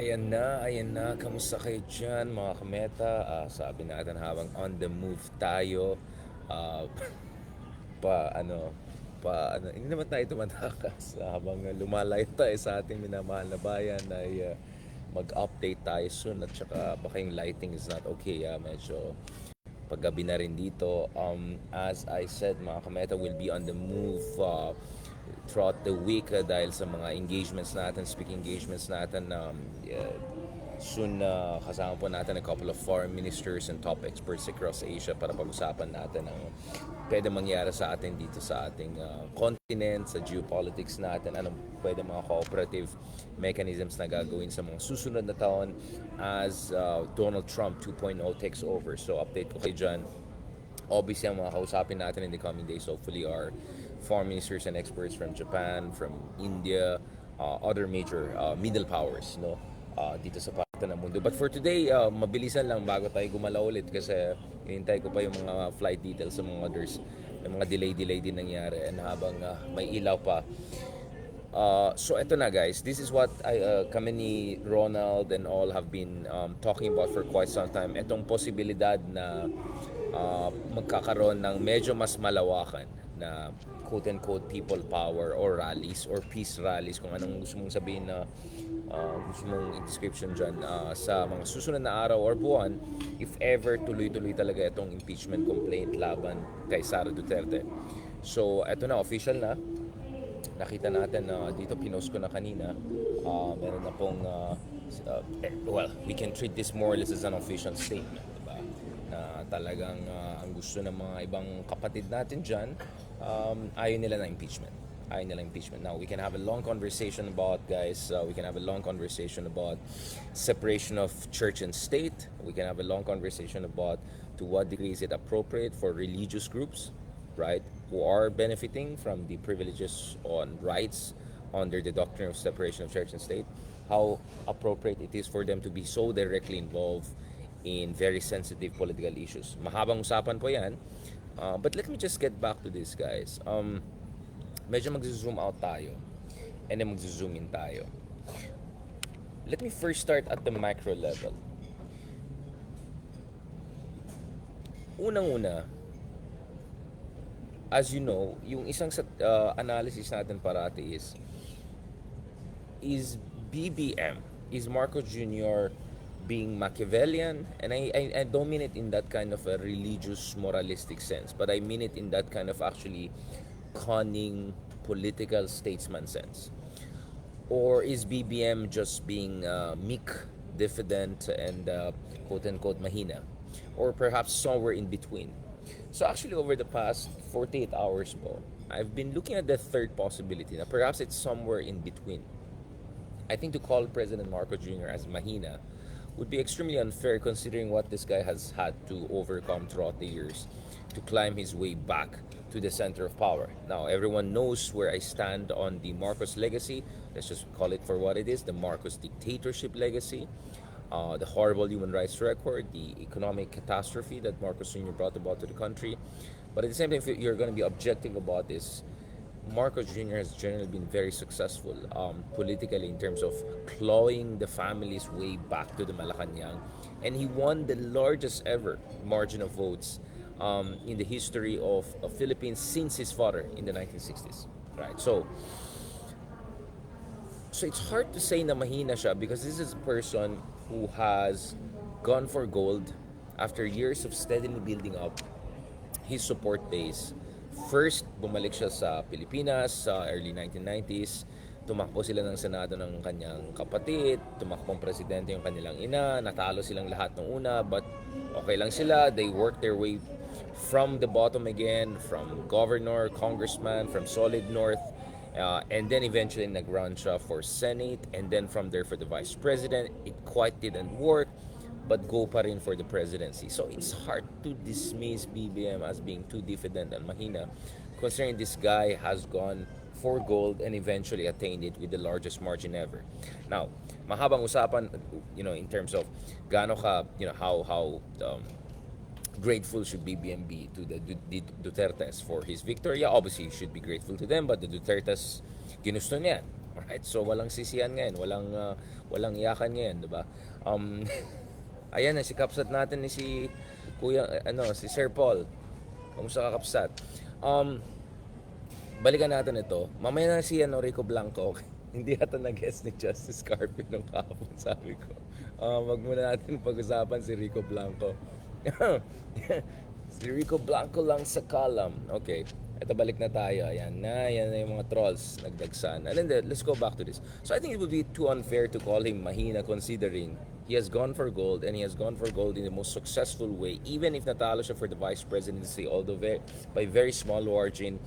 Ayan na. Kamusta kayo dyan, mga kameta? Sabi natin habang on the move tayo, ah, pa ano, hindi naman tayo tumatakas. Habang lumalayo tayo sa ating minamahal na bayan ay mag-update tayo soon at saka baka yung lighting is not okay. Medyo paggabi na rin dito. As I said, mga kameta will be on the move throughout the week dahil sa mga engagements natin, speaking engagements natin. Soon kasama po natin a couple of foreign ministers and top experts across Asia para pag-usapan natin ang pwede mangyari sa atin dito sa ating continent, sa geopolitics natin, anong pwede mga cooperative mechanisms na gagawin sa mga susunod na taon as Donald Trump 2.0 takes over. So update ko kayo dyan. Obviously, ang mga kausapin natin in the coming days hopefully are foreign ministers and experts from Japan, from India, other major middle powers, no? Dito sa parte ng mundo. But for today, mabilisan lang bago tayo gumalaw ulit kasi hinintay ko pa yung mga flight details sa mga others. May mga delay din nangyari and habang may ilaw pa. So eto na guys, this is what kami ni Ronald and all have been talking about for quite some time. Etong posibilidad na magkakaroon ng medyo mas malawakan na quote-unquote people power or rallies or peace rallies kung anong gusto mong sabihin na gusto mong description dyan sa mga susunod na araw or buwan if ever tuloy-tuloy talaga itong impeachment complaint laban kay Sara Duterte. So eto na, official na. Nakita natin dito, pinost ko na kanina, meron na pong well, we can treat this more or less as an official statement, diba? Na talagang ang gusto ng mga ibang kapatid natin dyan, ayaw nila na impeachment. Ayaw nila impeachment. Now, we can have a long conversation about, guys, we can have a long conversation about separation of church and state. We can have a long conversation about to what degree is it appropriate for religious groups, right, who are benefiting from the privileges on rights under the doctrine of separation of church and state, how appropriate it is for them to be so directly involved in very sensitive political issues. Mahabang usapan po yan. But let me just get back to this, guys. Medyo mag-zoom out tayo and then mag-zoom in tayo. Let me first start at the macro level. Unang-una, as you know, yung isang analysis natin parati is BBM, is Marcos Jr. being Machiavellian? And I don't mean it in that kind of a religious moralistic sense, but I mean it in that kind of actually cunning political statesman sense. Or is BBM just being meek, diffident, and quote-unquote mahina? Or perhaps somewhere in between? So actually, over the past 48 hours po, I've been looking at the third possibility na perhaps it's somewhere in between. I think to call President Marcos Jr. as mahina would be extremely unfair considering what this guy has had to overcome throughout the years to climb his way back to the center of power. Now, everyone knows where I stand on the Marcos legacy. Let's just call it for what it is, the Marcos dictatorship legacy. The horrible human rights record, the economic catastrophe that Marcos Sr. brought about to the country. But at the same time, if you're going to be objective about this, Marcos Jr. has generally been very successful politically in terms of clawing the family's way back to the Malacanang. And he won the largest ever margin of votes in the history of Philippines since his father in the 1960s. Right? So it's hard to say na mahina siya because this is a person who has gone for gold after years of steadily building up his support base. First, bumalik siya sa Pilipinas sa early 1990s. Tumakbo sila ng Senado ng kanyang kapatid. Tumakbong presidente yung kanilang ina. Natalo silang lahat ng una. But okay lang sila. They worked their way from the bottom again. From governor, congressman, from solid north. And then eventually nag-run siya for Senate. And then from there for the vice president. It quite didn't work. But go pa rin for the presidency. So it's hard to dismiss BBM as being too diffident and mahina, considering this guy has gone for gold and eventually attained it with the largest margin ever. Now, mahabang usapan, in terms of gaano ka, how grateful should BBM be to the Dutertes for his victory. Yeah, obviously, you should be grateful to them, but the Dutertes, ginusto niyan. Right? So walang sisihan ngayon, walang iyakan ngayon, 'di ba? Um ayan na si kapsat natin ni si Kuya si Sir Paul. Kamusta ka kapsat? Um Balikan natin ito. Mamaya na si Rico Blanco. Hindi ata nag-guest ni Justice Carpio nung kahapon, sabi ko. Wag muna natin pag-usapan si Rico Blanco. Si Rico Blanco lang sa column. Okay. Ito, balik na tayo. Yan na yung mga trolls nagdagsan. And then, let's go back to this. So I think it would be too unfair to call him mahina considering he has gone for gold and he has gone for gold in the most successful way. Even if natalo siya for the vice presidency, although by very small margin,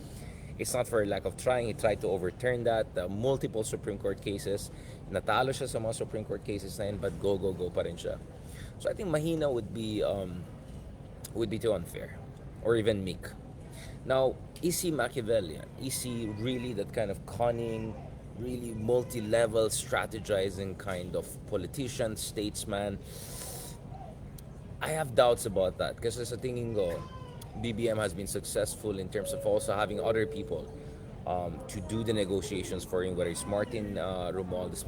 it's not for lack of trying. He tried to overturn that. Multiple Supreme Court cases. Natalo siya sa mga Supreme Court cases na yun, but go pa rin siya. So I think mahina would be too unfair. Or even meek. Now, is he Machiavellian? Is he really that kind of cunning, really multi-level strategizing kind of politician, statesman? I have doubts about that kasi sa tingin ko, BBM has been successful in terms of also having other people to do the negotiations for him, whether it's Martin Romualdez,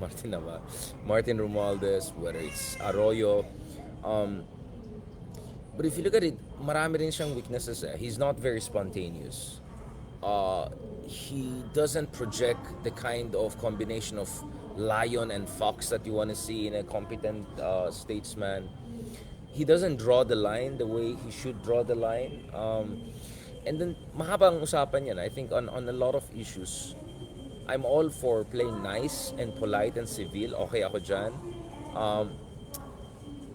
whether it's Arroyo. But if you look at it, marami rin siyang weaknesses. He's not very spontaneous. He doesn't project the kind of combination of lion and fox that you want to see in a competent statesman. He doesn't draw the line the way he should draw the line. And then, mahabang usapan yan. I think on a lot of issues, I'm all for playing nice and polite and civil. Okay ako dyan.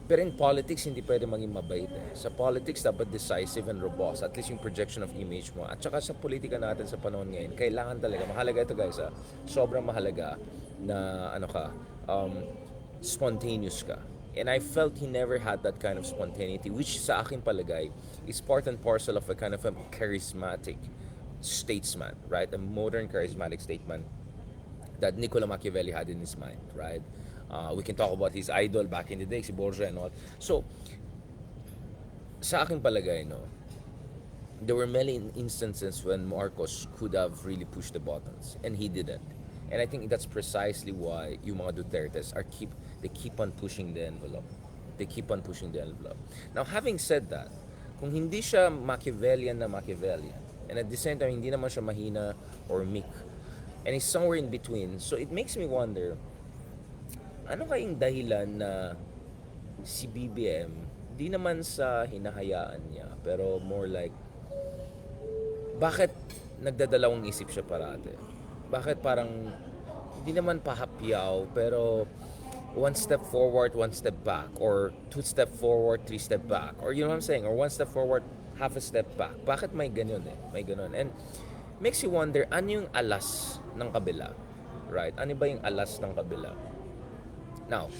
Pero in politics, hindi pwede maging mabait. Sa politics, dapat decisive and robust. At least yung projection of image mo. At saka sa politika natin sa panahon ngayon, kailangan talaga, mahalaga ito guys, sobrang mahalaga na spontaneous ka. And I felt he never had that kind of spontaneity, which sa akin palagay is part and parcel of a kind of a charismatic statesman, right? A modern charismatic statesman that Niccolo Machiavelli had in his mind, right? We can talk about his idol back in the day, si Borgia and all. So, sa akin palagay, there were many instances when Marcos could have really pushed the buttons, and he didn't. And I think that's precisely why yung mga Dutertes they keep on pushing the envelope. They keep on pushing the envelope. Now, having said that, kung hindi siya Machiavellian, and at the same time, hindi naman siya mahina or meek, and he's somewhere in between, so it makes me wonder, ano kayang dahilan na si BBM, di naman sa hinahayaan niya, pero more like, bakit nagdadalawang isip siya parate? Bakit parang hindi naman pahapyaw pero one step forward, one step back, or two step forward, three step back, or you know what I'm saying, or one step forward, half a step back. Bakit may ganun May ganun. And makes you wonder, ano yung alas ng kabila? Right? Ano ba yung alas ng kabila? Now,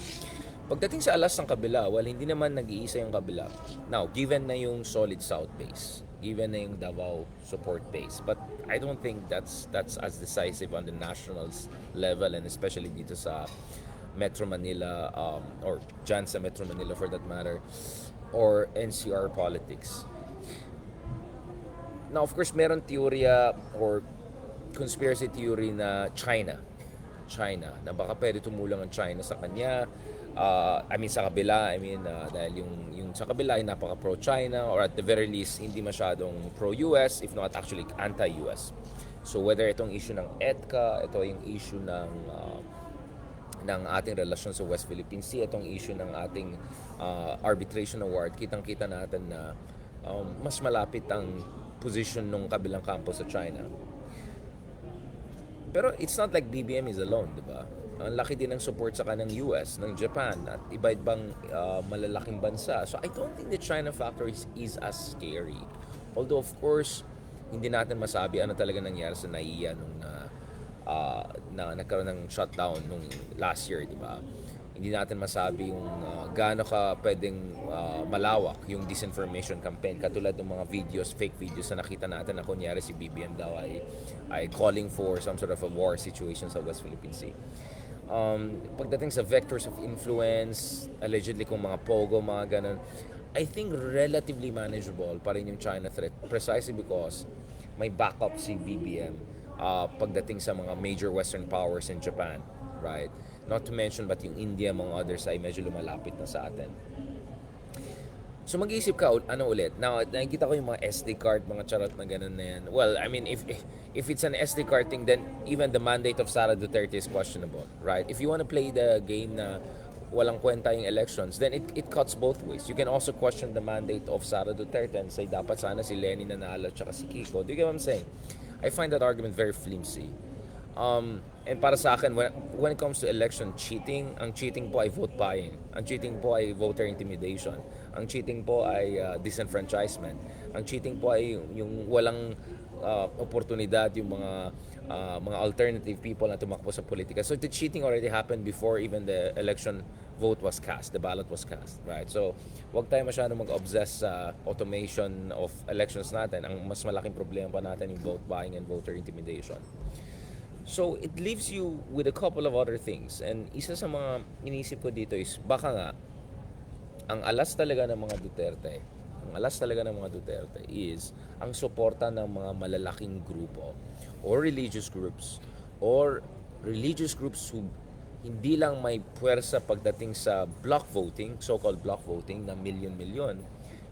pagdating sa alas ng kabila, hindi naman nag-iisa yung kabila. Now, given na yung solid South base, given na yung Davao support base, but I don't think that's as decisive on the national level, and especially dito sa Metro Manila, or dyan sa Metro Manila for that matter, or NCR politics. Now, of course, meron teorya or conspiracy theory na China, na baka pwede tumulong ang China sa kanya. Sa kabila, dahil yung sa kabila ay napaka pro-China, or at the very least, hindi masyadong pro-US, if not actually anti-US. So whether itong issue ng EDCA, ito yung issue ng ating relasyon sa West Philippine Sea, itong issue ng ating arbitration award, kitang-kita natin na mas malapit ang position ng kabilang kampo sa China. Pero it's not like BBM is alone, di ba? Ang laki din ng support sa kanang US, ng Japan, at iba-ibang malalaking bansa. So I don't think the China factor is as scary. Although of course, hindi natin masabi ano talaga nangyari sa NAIA nung na nagkaroon ng shutdown nung last year, di ba? Hindi natin masabi yung gaano ka pwedeng malawak yung disinformation campaign, katulad ng mga fake videos na nakita natin na kunyari si BBM daw ay calling for some sort of a war situation sa West Philippine Sea. Pagdating sa vectors of influence, allegedly kung mga pogo, mga ganun, I think relatively manageable pa rin yung China threat, precisely because may backup si BBM. pagdating sa mga major Western powers in Japan, right? Not to mention, but yung India, mga others ay medyo lumalapit na sa atin. So mag-iisip ka, ano ulit? Now, nakikita ko yung mga SD card, mga charot na ganun na yan. Well, I mean, if it's an SD card thing, then even the mandate of Sara Duterte is questionable, right? If you want to play the game na walang kwenta yung elections, then it cuts both ways. You can also question the mandate of Sara Duterte and say, dapat sana si Lenny nanalo at saka si Kiko. Do you get what I'm saying? I find that argument very flimsy. And para sa akin, when it comes to election cheating, ang cheating po ay vote buying. Ang cheating po ay voter intimidation. Ang cheating po ay disenfranchisement. Ang cheating po ay yung walang oportunidad yung mga alternative people na tumakbo sa politika. So the cheating already happened before even the election vote was cast, the ballot was cast, right? So wag tayo masyado mag-obsess sa automation of elections natin. Ang mas malaking problema pa natin yung vote buying and voter intimidation. So, it leaves you with a couple of other things. And isa sa mga inisip ko dito is, baka nga, ang alas talaga ng mga Duterte, is ang suporta ng mga malalaking grupo or religious groups who hindi lang may puwersa pagdating sa block voting, so-called block voting na milyon-milyon,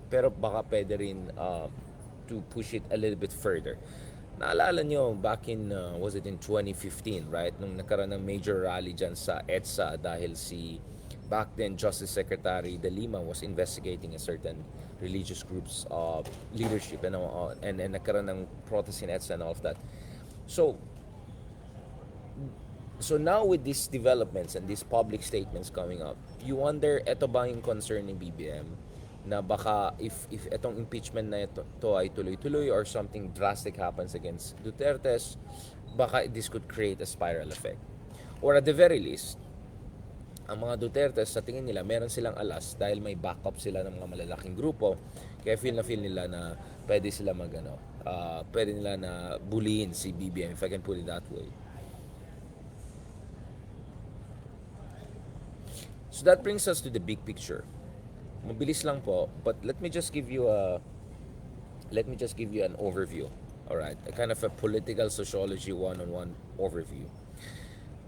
pero baka pwede rin to push it a little bit further. Naalala nyo, back in, was it in 2015, right? Nung nagkaroon ng major rally dyan sa EDSA dahil back then, Justice Secretary De Lima was investigating a certain religious group's leadership and nagkaroon ng protest in EDSA and all of that. So now with these developments and these public statements coming up, you wonder, eto ba yung concern ng BBM? Na baka if etong impeachment na ito ay tuloy-tuloy or something drastic happens against Duterte's, baka this could create a spiral effect. Or at the very least, ang mga Duterte sa tingin nila meron silang alas dahil may backup sila ng mga malalaking grupo, kaya feel nila na pwede sila pwede nila na bullying si BBM, if I can put it that way. So that brings us to the big picture. Mabilis lang po, but let me just give you an overview. All right, a kind of a political sociology one-on-one overview.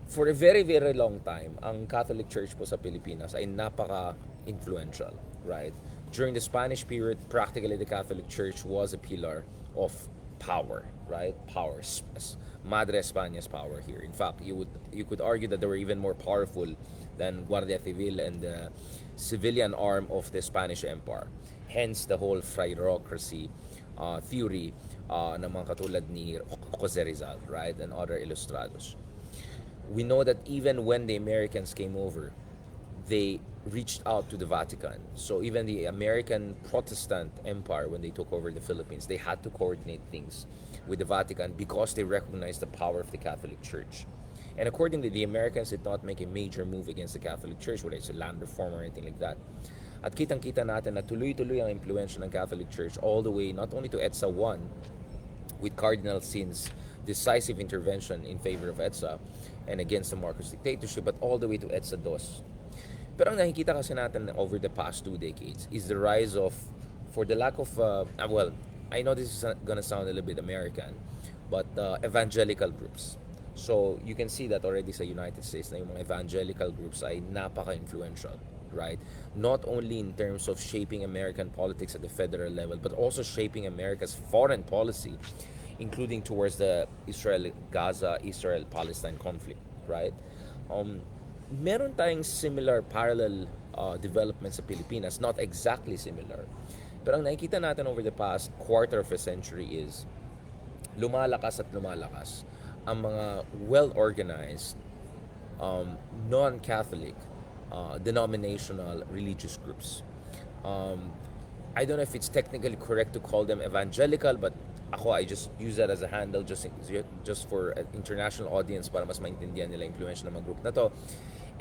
For a very, very long time, ang Catholic Church po sa Pilipinas ay napaka-influential, right? During the Spanish period, practically the Catholic Church was a pillar of power, right? Power, Madre España's power here. In fact, you could argue that they were even more powerful than Guardia Civil and the civilian arm of the Spanish Empire. Hence the whole pharaohocracy theory ng mga katulad ni Jose Rizal, right, and other ilustrados. We know that even when the Americans came over, they reached out to the Vatican. So even the American Protestant Empire, when they took over the Philippines, they had to coordinate things with the Vatican because they recognized the power of the Catholic Church. And accordingly, the Americans did not make a major move against the Catholic Church, whether it's a land reform or anything like that. At kitang-kita natin na tuloy-tuloy ang impluensya ng Catholic Church all the way not only to EDSA 1, with Cardinal Sin's decisive intervention in favor of EDSA and against the Marcos dictatorship, but all the way to EDSA 2. Pero ang nakikita kasi natin over the past 2 decades is the rise of, for the lack of, I know this is gonna sound a little bit American, but evangelical groups. So you can see that already sa United States na yung mga evangelical groups ay napaka-influential, right? Not only in terms of shaping American politics at the federal level, but also shaping America's foreign policy, including towards the Israel-Gaza, Israel-Palestine conflict, right? Meron tayong similar parallel developments sa Pilipinas, not exactly similar. Pero ang nakikita natin over the past quarter of a century is lumalakas ang mga well-organized, non-Catholic, denominational religious groups. I don't know if it's technically correct to call them evangelical, but I just use that as a handle just for an international audience para mas maintindihan nila influence ng mga group na to.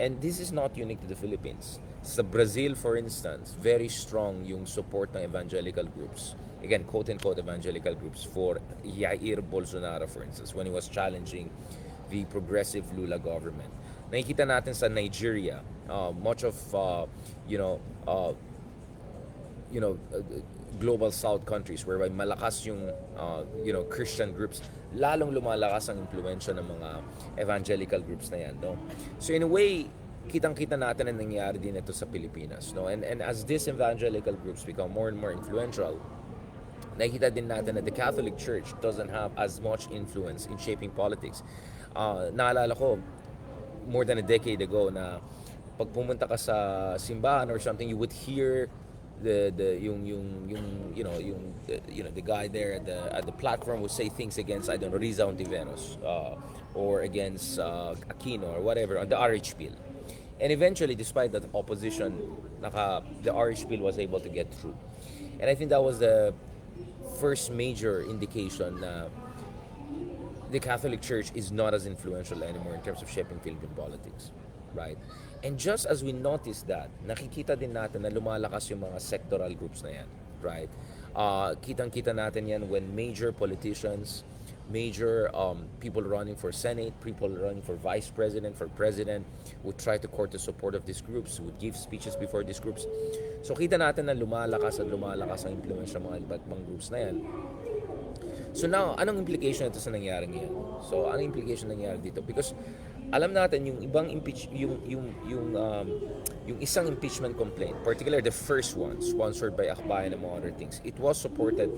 And this is not unique to the Philippines. Sa Brazil, for instance, very strong yung support ng evangelical groups. Again, quote-unquote evangelical groups for Jair Bolsonaro, for instance, when he was challenging the progressive Lula government. Nakikita natin sa Nigeria, much of, global south countries whereby malakas yung Christian groups, lalong lumalakas ang impluwensya ng mga evangelical groups na yan, no? So in a way, kitang-kita natin ang nangyayari din ito sa Pilipinas, no? And as these evangelical groups become more and more influential, nakikita din natin that the Catholic Church doesn't have as much influence in shaping politics. Naalala ko, more than a decade ago na pag pumunta ka sa simbahan or something, you would hear the the guy there at the platform would say things against, I don't know, Riza Ontiveros, or against Aquino or whatever on the RH bill. And eventually, despite that opposition, the RH bill was able to get through. And I think that was the first major indication na the Catholic Church is not as influential anymore in terms of shaping Philippine politics, right? And just as we notice that, nakikita din natin na lumalakas yung mga sectoral groups na yan, right? Kitang-kita natin yan when major politicians, major people running for Senate, people running for Vice President, for President, would try to court the support of these groups, would give speeches before these groups. So kita natin na lumalakas at lumalakas ang impluwensya ng mga iba't ibang groups na yan. So now, anong implication ito sa nangyari ngayon? So, anong implication nangyari dito? Because alam natin yung ibang yung isang impeachment complaint, particularly the first one sponsored by Akbayan among other things, it was supported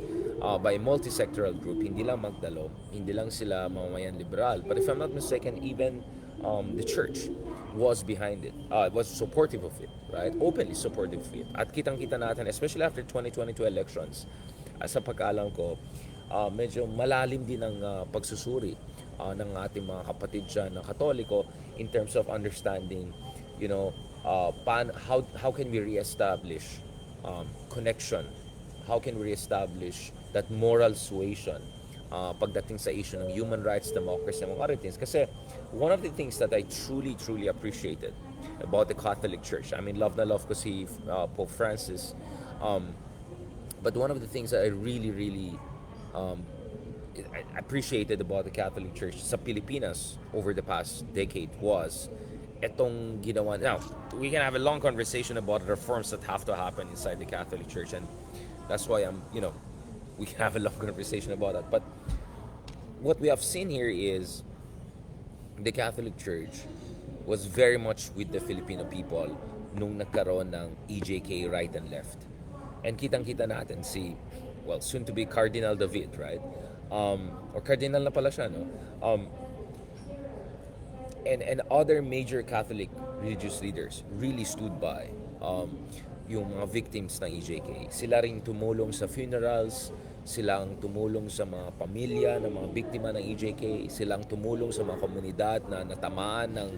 by a multi-sectoral group. Hindi lang Magdalo, hindi lang sila mamamayan liberal, but if I'm not mistaken, even the church was behind it, was supportive of it, right? Openly supportive of it. At kitang-kita natin, especially after 2022 elections, sa pagkaalam ko, medyo malalim din ang pagsusuri ng ating mga kapatid dyan na Katoliko in terms of understanding, how can we reestablish connection? How can we reestablish that moral suasion pagdating sa issue ng human rights, democracy, and other things? Kasi one of the things that I truly, truly appreciated about the Catholic Church, I mean, love na love ko si Pope Francis, but one of the things that I really, really appreciated about the Catholic Church sa Pilipinas over the past decade was etong ginawa. Now, we can have a long conversation about the reforms that have to happen inside the Catholic Church, and that's why we can have a long conversation about that. But what we have seen here is the Catholic Church was very much with the Filipino people nung nagkaroon ng EJK right and left. And kitang-kita natin soon to be Cardinal David, right? Or Cardinal na pala siya, no? And other major Catholic religious leaders really stood by yung mga victims ng EJK. Sila ring tumulong sa funerals, silang tumulong sa mga pamilya ng mga biktima ng EJK, silang tumulong sa mga komunidad na natamaan ng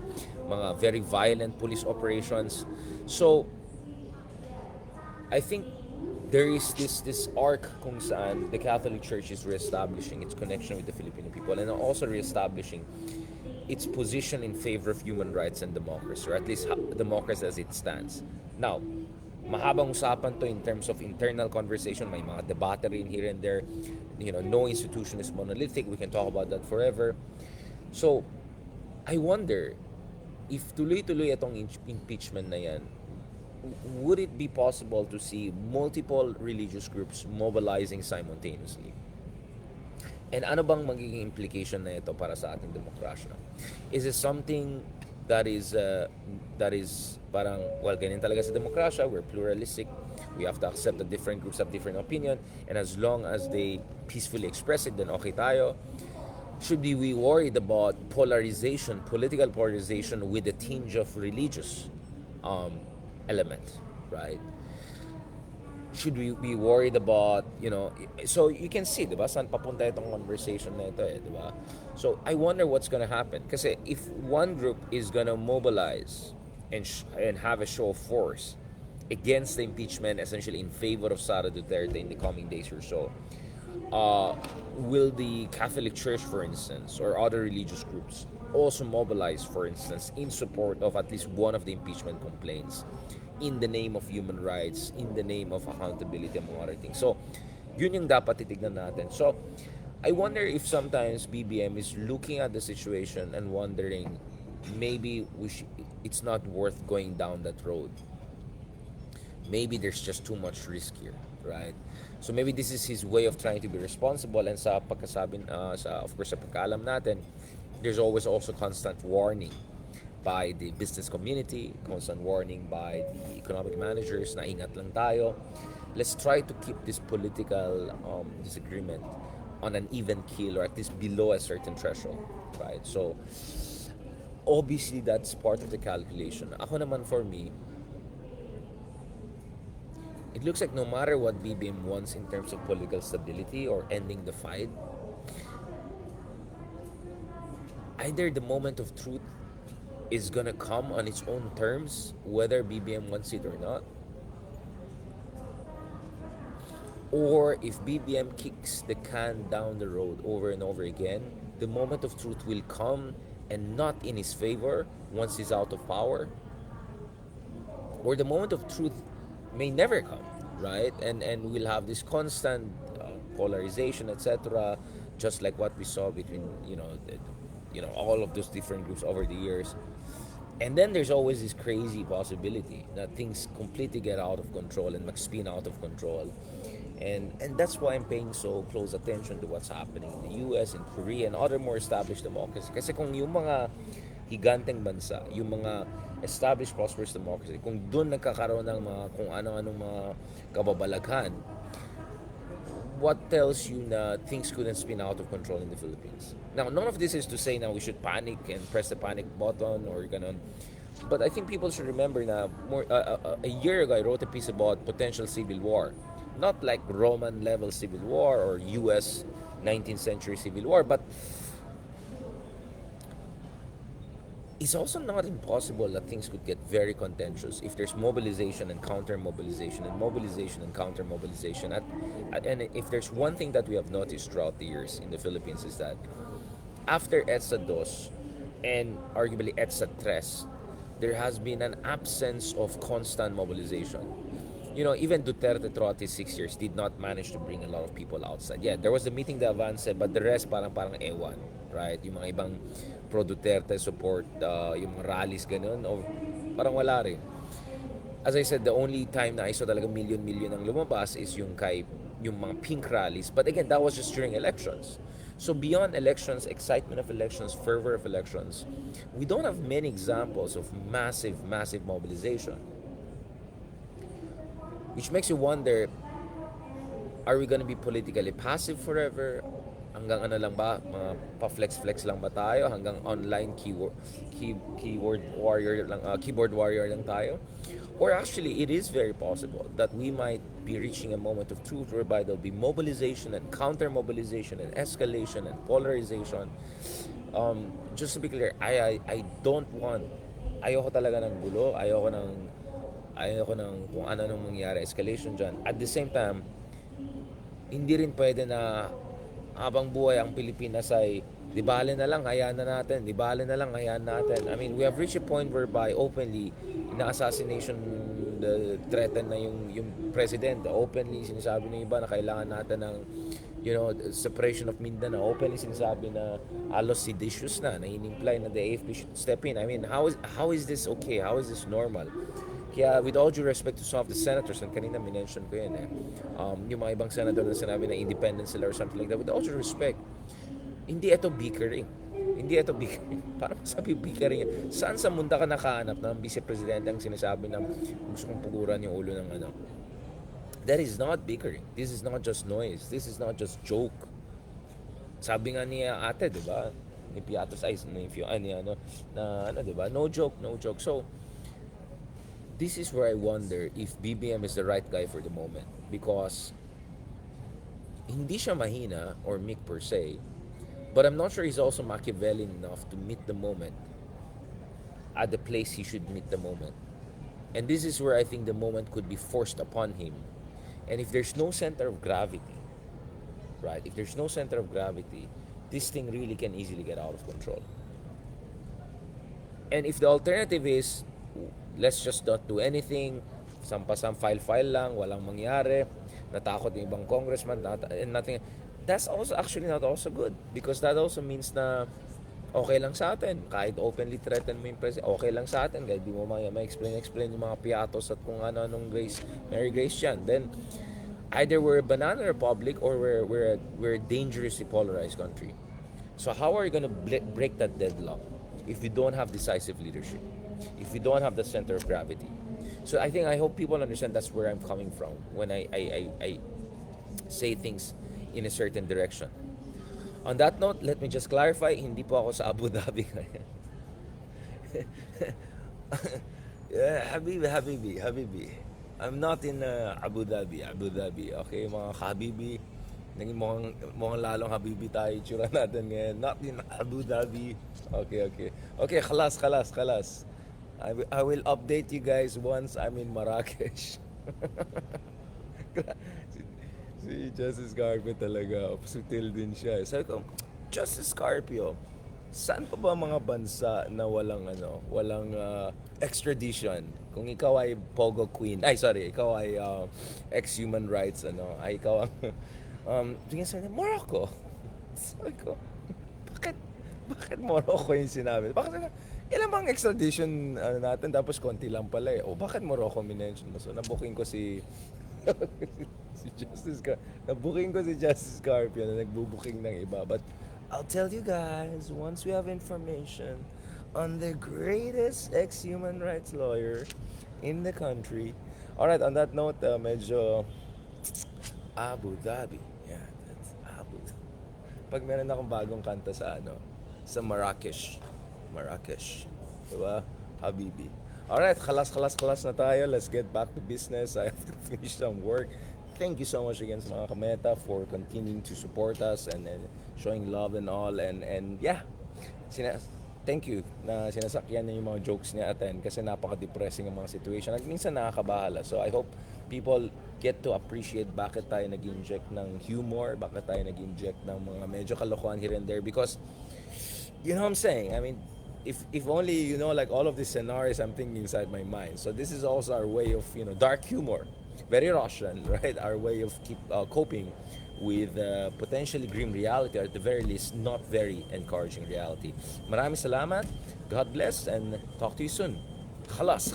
mga very violent police operations. So, I think there is this arc kung saan the Catholic Church is reestablishing its connection with the Filipino people and also reestablishing its position in favor of human rights and democracy, or at least democracy as it stands. Now, mahabang usapan to in terms of internal conversation, may mga debate rin here and there. No institution is monolithic. We can talk about that forever. So, I wonder if tuloy-tuloy itong impeachment na yan, would it be possible to see multiple religious groups mobilizing simultaneously? And ano bang magiging implication na ito para sa ating demokrasya? Is it something that is parang, well, ganyan talaga sa demokrasya, we're pluralistic, we have to accept that different groups have different opinion, and as long as they peacefully express it, then okay tayo? Should we be worried about polarization, political polarization with a tinge of religious element, right? Should we be worried about, so you can see, diba, saan papunta itong conversation na ito diba? So I wonder what's gonna happen. Kasi if one group is gonna mobilize and have a show of force against the impeachment, essentially in favor of Sara Duterte in the coming days or so, will the Catholic Church, for instance, or other religious groups also mobilize, for instance, in support of at least one of the impeachment complaints in the name of human rights, in the name of accountability, among other things? So, yun yung dapat titignan natin. So, I wonder if sometimes BBM is looking at the situation and wondering maybe it's not worth going down that road. Maybe there's just too much risk here, right? So maybe this is his way of trying to be responsible, and sa pagkasabi, of course, sa pagkaalam natin, there's always also constant warning by the business community, constant warning by the economic managers na ingat lang tayo. Let's try to keep this political disagreement on an even keel, or at least below a certain threshold, right? So obviously that's part of the calculation. Ako naman, for me, it looks like no matter what BBM wants in terms of political stability or ending the fight, either the moment of truth is gonna come on its own terms, whether BBM wants it or not, or if BBM kicks the can down the road over and over again, the moment of truth will come, and not in his favor once he's out of power, or the moment of truth may never come, right? And we'll have this constant polarization, etc., just like what we saw between all of those different groups over the years. And then there's always this crazy possibility that things completely get out of control and mag-spin out of control. And that's why I'm paying so close attention to what's happening in the US and Korea and other more established democracies. Kasi kung yung mga higanteng bansa, yung mga established prosperous democracy, kung doon nagkakaroon ng mga kung ano-anong mga kababalaghan, what tells you na things couldn't spin out of control in the Philippines? Now, none of this is to say now we should panic and press the panic button or ganon. But I think people should remember na a year ago I wrote a piece about potential civil war. Not like Roman level civil war or US 19th century civil war, but it's also not impossible that things could get very contentious if there's mobilization and counter mobilization and mobilization and counter mobilization. And if there's one thing that we have noticed throughout the years in the Philippines is that after EDSA Dos and arguably EDSA Tres, there has been an absence of constant mobilization. Even Duterte throughout his 6 years did not manage to bring a lot of people outside. Yeah, there was the meeting de avance, but the rest parang ewan, right? Yung mga ibang pro-Duterte support, yung mga rallies, ganun, o parang wala rin. As I said, the only time na I saw talaga million ang lumabas is yung mga pink rallies. But again, that was just during elections. So beyond elections, excitement of elections, fervor of elections, we don't have many examples of massive mobilization. Which makes you wonder, are we gonna be politically passive forever? Hanggang ano lang ba, mga pa-flex lang ba tayo? Hanggang online keyboard warrior lang tayo? Or actually, it is very possible that we might be reaching a moment of truth whereby there'll be mobilization and counter-mobilization and escalation and polarization. Just to be clear, ayoko talaga ng gulo, ayoko ng kung ano nang mangyari, escalation dyan. At the same time, hindi rin pwede na habang buhay ang Pilipinas ay di bale na lang, hayaan na natin. I mean, we have reached a point whereby openly, ina-assassination threaten na yung president. Openly, sinasabi ng iba na kailangan natin ng separation of Mindanao. Openly sinasabi na halos seditious na in-imply na the AFP should step in. I mean, how is this okay? How is this normal? Kaya with all due respect to some of the senators, and kanina minention ko yun yung mga ibang senador na sinabi na independent sila or something like that, with all due respect, hindi ito bickering. Parang sabi bickering. Saan sa mundo ka nakahanap ng vice-presidente ang sinasabi na gusto kong puguran yung ulo ng ano? That is not bickering. This is not just noise. This is not just joke. Sabi nga niya ate, di ba? Ni Piatos Ice, di ba? No joke. So, this is where I wonder if BBM is the right guy for the moment, because hindi siya mahina or meek per se, but I'm not sure he's also Machiavellian enough to meet the moment at the place he should meet the moment. And this is where I think the moment could be forced upon him. And if there's no center of gravity, right? If there's no center of gravity, this thing really can easily get out of control. And if the alternative is let's just not do anything, sampasam file lang, walang mangyari, natakot yung ibang congressman, and nothing, that's also actually not also good, because that also means na okay lang sa atin, kahit openly threaten mo yung president, okay lang sa atin, kahit di mo ma-explain yung mga piatos at kung ano-anong Mary Grace yan, then Either we're a banana republic or we're a dangerously polarized country. So how are you going to break that deadlock if we don't have decisive leadership, if we don't have the center of gravity? So I hope people understand that's where I'm coming from when I say things in a certain direction. On that note, let me just clarify, hindi po ako sa Abu Dhabi ngayon. Yeah, Habibi. I'm not in Abu Dhabi, okay, mga Habibi. Naging mukhang lalong Habibi tayo itsura natin ngayon. Not in Abu Dhabi. Okay. Okay, khalas. I will update you guys once I'm in Marrakesh. si, si Justice Scarpio talaga, sutil din siya. Sabi ko, Justice Scarpio, saan pa ba mga bansa na walang extradition? Kung ikaw ay Pogo Queen, ay sorry, ikaw ay ex-human rights, ay ikaw ang, tingin sa Morocco. Sabi ko, bakit, bakit Morocco yung sinabi? Bakit, ilan bang extradition natin, tapos konti lang pala eh. O bakit Morocco minention mo? So, nabuking ko si, si nabuking ko si Justice Scarpio na nagbubuking ng iba. But, I'll tell you guys once we have information on the greatest ex-human rights lawyer in the country. Alright, on that note, medyo Abu Dhabi. Yeah, that's Abu Dhabi. Pag meron akong bagong kanta sa Marrakesh. Diba? Habibi. Alright, kalas na tayo. Let's get back to business. I have to finish some work. Thank you so much again sa mga kameta for continuing to support us and showing love and all. And yeah, thank you na sinasakyan niya yung mga jokes niya atin kasi napaka-depressing ang mga situation at minsan nakakabahala. So I hope people get to appreciate bakit tayo nag-inject ng humor, bakit tayo nag-inject ng mga medyo kalokohan here and there because you know what I'm saying? I mean, if only you know like all of these scenarios I'm thinking inside my mind. So this is also our way of, dark humor. Very Russian, right? Our way of coping with potentially grim reality, or at the very least, not very encouraging reality. Maraming salamat. God bless and talk to you soon. Khalas.